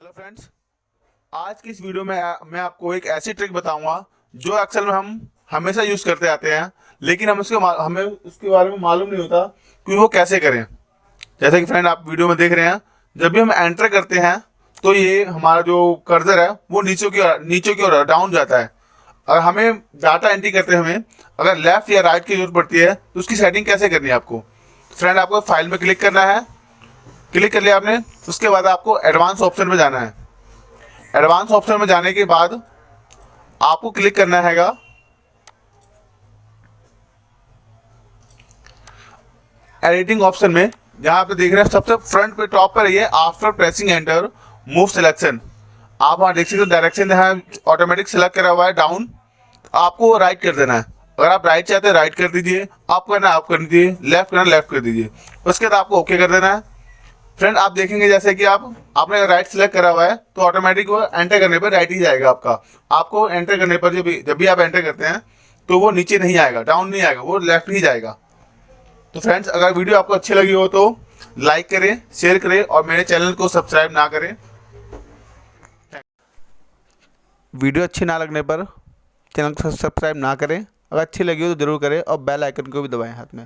Hello friends, आज की इस वीडियो में मैं आपको एक ऐसी ट्रिक बताऊंगा जो एक्सेल में हम हमेशा यूज़ करते आते हैं, लेकिन हमें उसके बारे में मालूम नहीं होता कि वो कैसे करें। जैसे कि फ्रेंड आप वीडियो में देख रहे हैं, जब भी हम एंटर करते हैं तो ये हमारा जो कर्सर है वो नीचे की ओर डाउन जाता है। और हमें डाटा एंट्री करते हमें अगर लेफ्ट या राइट की जरूरत पड़ती है तो उसकी सेटिंग कैसे करनी है आपको। फ्रेंड आपको फाइल में क्लिक करना है, क्लिक कर लिया आपने, उसके बाद आपको एडवांस ऑप्शन में जाना है। एडवांस ऑप्शन में जाने के बाद आपको क्लिक करना हैगा एडिटिंग ऑप्शन में। जहां पे देख रहे हैं सबसे फ्रंट पे टॉप पर ये after pressing enter move selection. आप वहां देख सकते हो डायरेक्शन है ऑटोमेटिक सिलेक्ट करा हुआ है डाउन, आपको राइट कर देना है। अगर आप राइट चाहते हैं राइट कर दीजिए, आप करना आप कर दीजिए, लेफ्ट करना लेफ्ट कर दीजिए। उसके बाद आपको ओके कर देना है। फ्रेंड आप देखेंगे जैसे कि आपने अगर राइट सेलेक्ट करा हुआ है तो ऑटोमेटिक वो एंटर करने पर राइट ही जाएगा आपका। आपको एंटर करने पर जब भी आप एंटर करते हैं तो वो नीचे नहीं आएगा, डाउन नहीं आएगा, वो लेफ्ट ही जाएगा। तो फ्रेंड्स अगर वीडियो आपको अच्छी लगी हो तो लाइक करें, शेयर करें और मेरे चैनल को सब्सक्राइब ना करें। वीडियो अच्छी ना लगने पर चैनल को सब्सक्राइब ना करें, अगर अच्छी लगी हो तो ज़रूर करें और बेल आइकन को भी दबाएं हाथ में।